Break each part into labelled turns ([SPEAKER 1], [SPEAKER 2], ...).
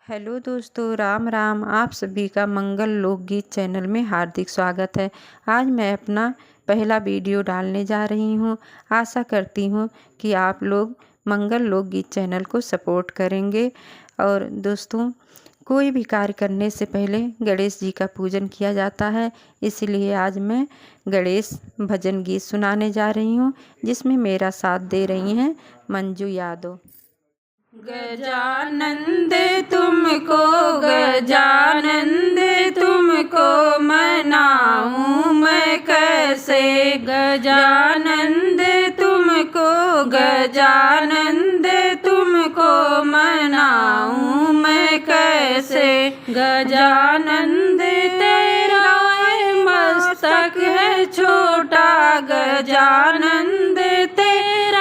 [SPEAKER 1] Hello दोस्तों, राम राम। आप सभी का मंगल लोकगीत चैनल में हार्दिक स्वागत है। आज मैं अपना पहला वीडियो डालने जा रही हूँ। आशा करती हूँ कि आप लोग मंगल लोकगीत चैनल को सपोर्ट करेंगे। और दोस्तों, कोई भी कार्य करने से पहले गणेश जी का पूजन किया जाता है, इसलिए आज मैं गणेश भजन गीत सुनाने जा रही हूँ, जिसमें मेरा साथ दे रही हैं मंजू यादव।
[SPEAKER 2] गजानंद तुमको, गजानंद तुमको मनाऊं मैं कैसे। गजानंद तुमको, गजानंद तुमको मनाऊं मैं कैसे। गजानंद तेरा मस्तक है छोटा, गजानंद तेरा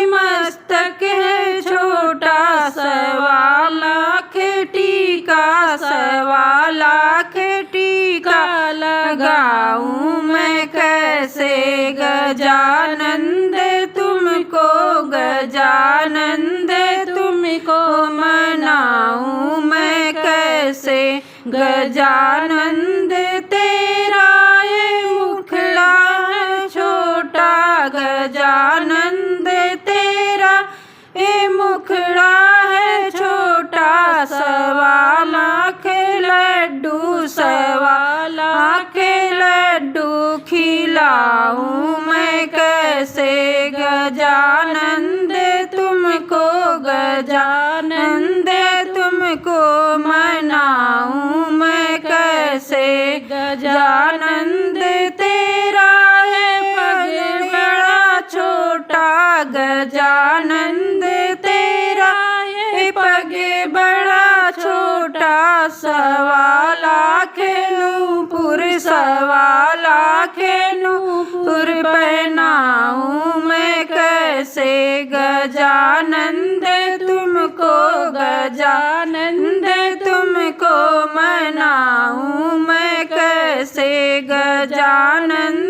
[SPEAKER 2] मस्तक है छोटा। 1.25 टीका, 1.25 टीका लगाऊं मैं कैसे। गजानंद तुमको, गजानंद तुमको मनाऊं मैं कैसे। गजानंद तेरा ये मुखड़ा है छोटा, गजानंद तेरा ये मुखड़ा है छोटा। 1.25 लड्डू, 1.25 लड्डू खिलाऊं मैं कैसे। गजानंद तुमको, गजानंद तुमको मनाऊं मैं कैसे। गजानंद तेरा है पग बड़ा छोटा, गजानंद तेरा ये पग बड़ा छोटा। 1.25 नूपुर, 1.25 नूपुर पहनाऊं मैं कैसे। गजानंद तुमको, गजानंद तुमको मनाऊं मैं कैसे। गजानंद